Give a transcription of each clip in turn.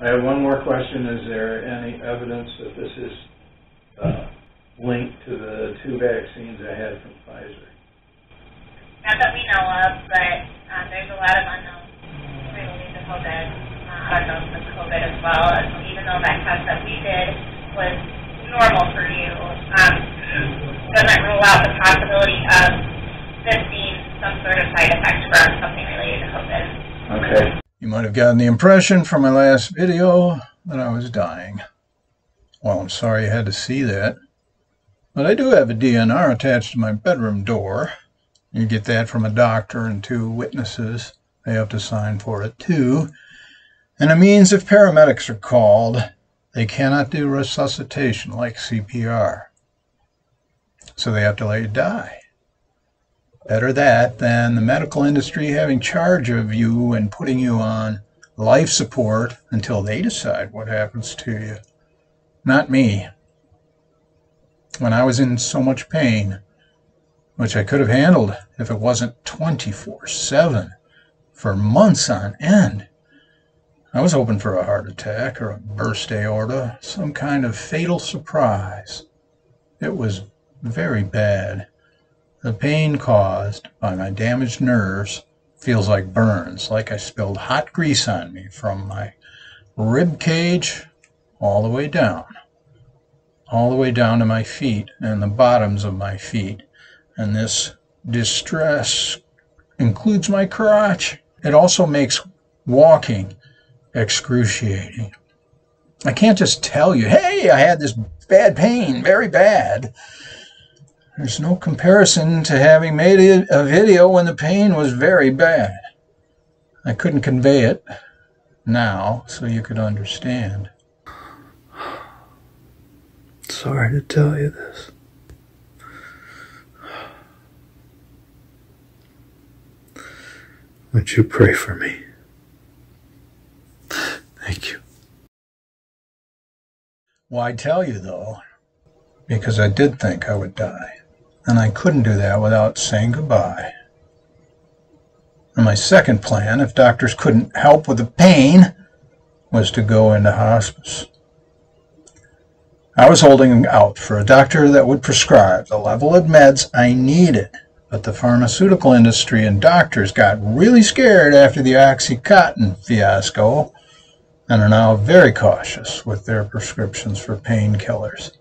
I have one more question. Is there any evidence that this is linked to the 2 vaccines I had from Pfizer? Not that we know of, but there's a lot of unknowns related to COVID, unknowns with COVID as well. And even though that test that we did was normal for you, doesn't rule out the possibility of this being some sort of side effect from something related to COVID. Okay. You might have gotten the impression from my last video that I was dying. Well, I'm sorry you had to see that. But I do have a DNR attached to my bedroom door. You get that from a doctor and 2 witnesses. They have to sign for it too. And it means if paramedics are called, they cannot do resuscitation like CPR. So they have to let you die. Better that than the medical industry having charge of you and putting you on life support until they decide what happens to you. Not me. When I was in so much pain, which I could have handled if it wasn't 24/7 for months on end, I was hoping for a heart attack or a burst aorta, some kind of fatal surprise. It was very bad. The pain caused by my damaged nerves feels like burns, like I spilled hot grease on me from my rib cage all the way down to my feet and the bottoms of my feet. And this distress includes my crotch. It also makes walking excruciating. I can't just tell you, hey, I had this bad pain, very bad. There's no comparison to having made a video when the pain was very bad. I couldn't convey it now so you could understand. Sorry to tell you this. Would you pray for me? Thank you. Why tell you, though? Because I did think I would die. And I couldn't do that without saying goodbye. And my second plan, if doctors couldn't help with the pain, was to go into hospice. I was holding out for a doctor that would prescribe the level of meds I needed. But the pharmaceutical industry and doctors got really scared after the OxyContin fiasco and are now very cautious with their prescriptions for painkillers.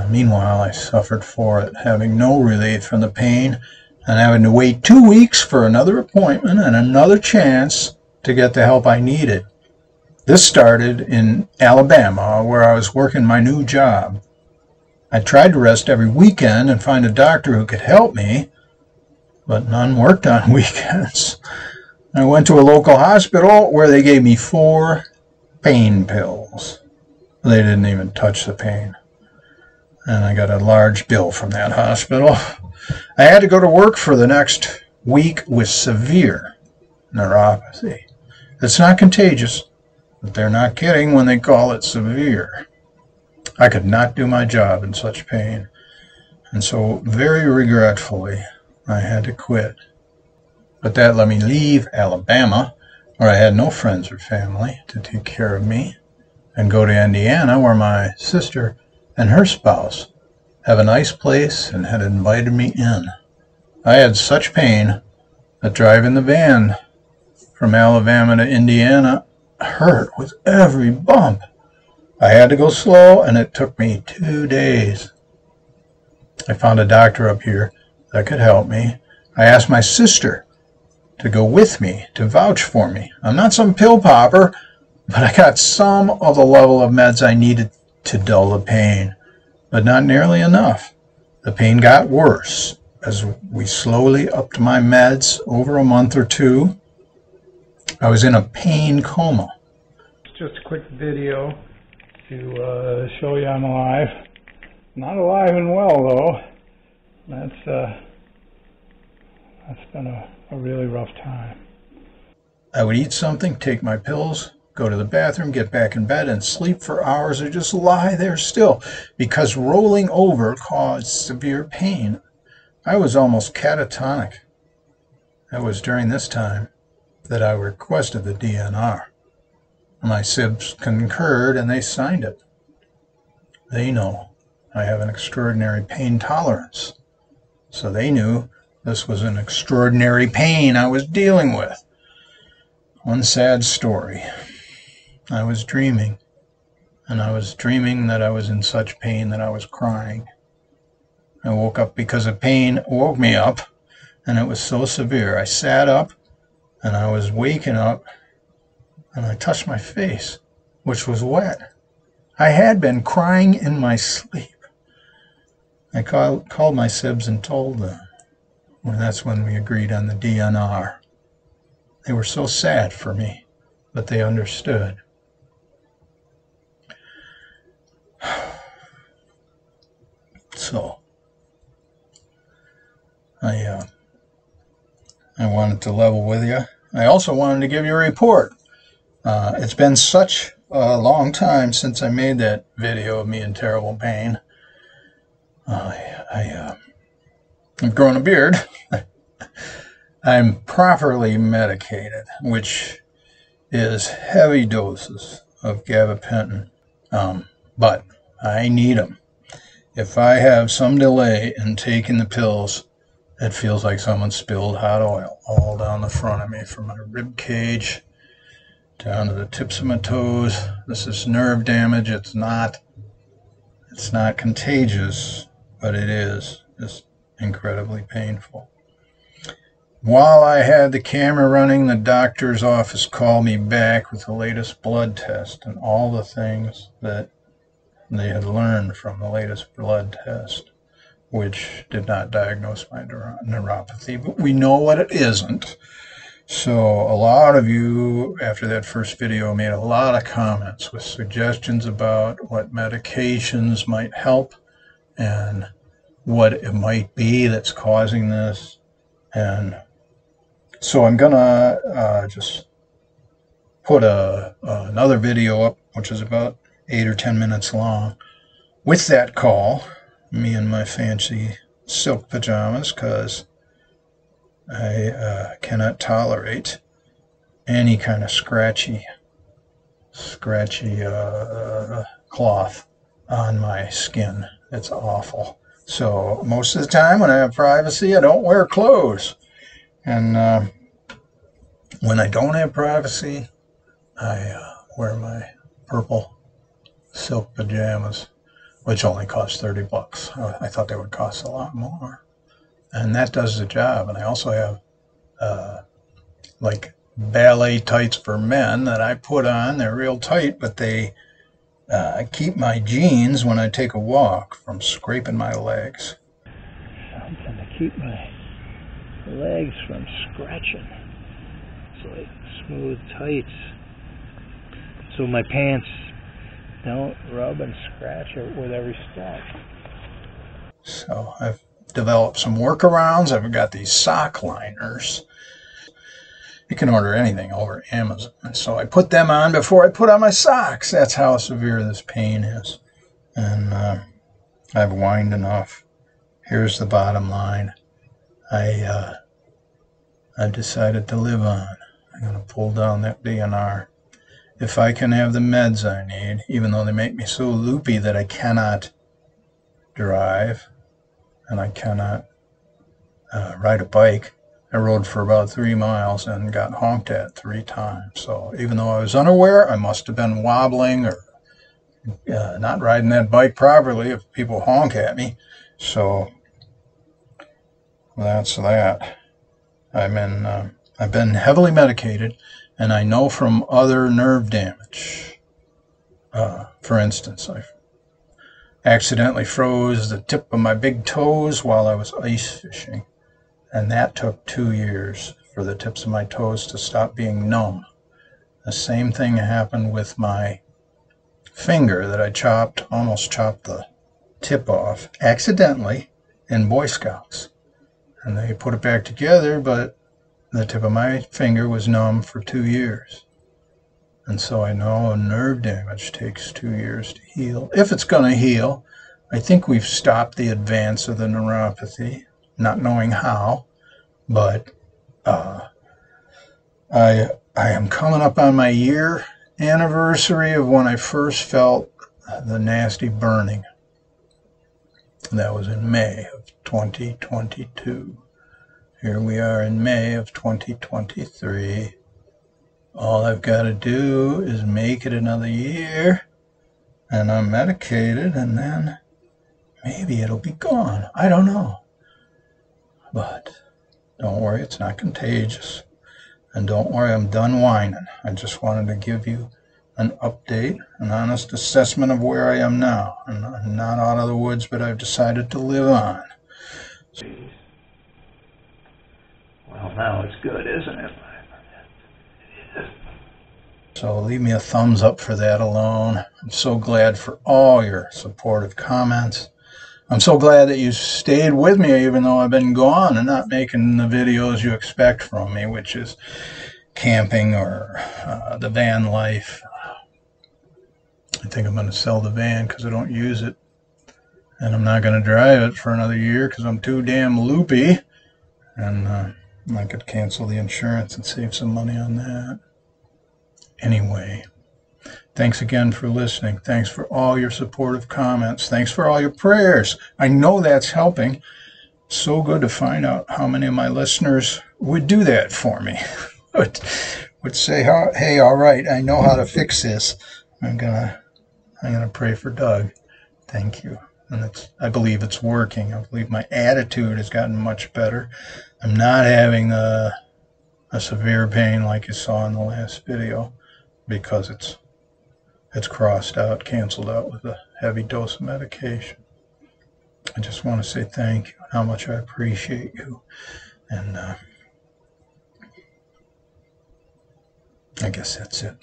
Meanwhile, I suffered for it, having no relief from the pain and having to wait 2 weeks for another appointment and another chance to get the help I needed. This started in Alabama, where I was working my new job. I tried to rest every weekend and find a doctor who could help me, but none worked on weekends. I went to a local hospital where they gave me 4 pain pills. They didn't even touch the pain. And I got a large bill from that hospital. I had to go to work for the next week with severe neuropathy. It's not contagious, but they're not kidding when they call it severe. I could not do my job in such pain, and so very regretfully, I had to quit. But that let me leave Alabama, where I had no friends or family to take care of me, and go to Indiana, where my sister and her spouse have a nice place and had invited me in. I had such pain that driving the van from Alabama to Indiana hurt with every bump. I had to go slow, and it took me 2 days. I found a doctor up here that could help me. I asked my sister to go with me, to vouch for me. I'm not some pill popper, but I got some of the level of meds I needed to dull the pain, but not nearly enough. The pain got worse as we slowly upped my meds over a month or 2. I was in a pain coma. Just a quick video to show you I'm alive. Not alive and well, though. That's been a really rough time. I would eat something, take my pills, go to the bathroom, get back in bed, and sleep for hours or just lie there still, because rolling over caused severe pain. I was almost catatonic. It was during this time that I requested the DNR. My sibs concurred and they signed it. They know I have an extraordinary pain tolerance. So they knew this was an extraordinary pain I was dealing with. One sad story. I was dreaming, and I was dreaming that I was in such pain that I was crying. I woke up because the pain woke me up, and it was so severe. I sat up, and I was waking up, and I touched my face, which was wet. I had been crying in my sleep. I called my sibs and told them. Well, that's when we agreed on the DNR. They were so sad for me, but they understood. So, I wanted to level with you. I also wanted to give you a report. It's been such a long time since I made that video of me in terrible pain. I've grown a beard. I'm properly medicated, which is heavy doses of gabapentin, but I need them. If I have some delay in taking the pills, it feels like someone spilled hot oil all down the front of me, from my rib cage down to the tips of my toes. This is nerve damage. It's not contagious, but it is just incredibly painful. While I had the camera running, the doctor's office called me back with the latest blood test and all the things that they had learned from the latest blood test, which did not diagnose my neuropathy, but we know what it isn't. So a lot of you, after that first video, made a lot of comments with suggestions about what medications might help and what it might be that's causing this. And so I'm gonna just put another video up, which is about 8 or 10 minutes long, with that call, me in my fancy silk pajamas, because I cannot tolerate any kind of scratchy cloth on my skin. It's awful. So most of the time when I have privacy, I don't wear clothes. And when I don't have privacy, I wear my purple silk pajamas, which only cost $30. I thought they would cost a lot more. And that does the job. And I also have like ballet tights for men that I put on. They're real tight, but they keep my jeans when I take a walk from scraping my legs. Something to keep my legs from scratching. It's like smooth tights, so my pants don't rub and scratch with every step. So I've developed some workarounds. I've got these sock liners. You can order anything over Amazon. So I put them on before I put on my socks. That's how severe this pain is. And I've whined enough. Here's the bottom line. I've decided to live on. I'm going to pull down that DNR. If I can have the meds I need, even though they make me so loopy that I cannot drive and I cannot ride a bike. I rode for about 3 miles and got honked at 3 times. So even though I was unaware, I must have been wobbling or not riding that bike properly if people honk at me. So that's that. I've been heavily medicated, and I know from other nerve damage. For instance, I accidentally froze the tip of my big toes while I was ice fishing, and that took 2 years for the tips of my toes to stop being numb. The same thing happened with my finger that I almost chopped the tip off accidentally in Boy Scouts. And they put it back together, but the tip of my finger was numb for 2 years. And so I know nerve damage takes 2 years to heal. If it's going to heal, I think we've stopped the advance of the neuropathy, not knowing how, but I am coming up on my year anniversary of when I first felt the nasty burning. That was in May of 2022. Here we are in May of 2023. All I've got to do is make it another year, and I'm medicated, and then maybe it'll be gone. I don't know. But don't worry, it's not contagious. And don't worry, I'm done whining. I just wanted to give you an update, an honest assessment of where I am now. I'm not out of the woods, but I've decided to live on. Well, now it's good, isn't it? So leave me a thumbs up for that alone. I'm so glad for all your supportive comments. I'm so glad that you stayed with me even though I've been gone and not making the videos you expect from me, which is camping or the van life. I think I'm going to sell the van because I don't use it. And I'm not going to drive it for another year because I'm too damn loopy. And I could cancel the insurance and save some money on that. Anyway, thanks again for listening. Thanks for all your supportive comments. Thanks for all your prayers. I know that's helping. It's so good to find out how many of my listeners would do that for me. would say, hey, all right, I know how to fix this. I'm gonna pray for Doug. Thank you. And I believe it's working. I believe my attitude has gotten much better. I'm not having a severe pain like you saw in the last video because it's crossed out, canceled out with a heavy dose of medication. I just want to say thank you and how much I appreciate you. And I guess that's it.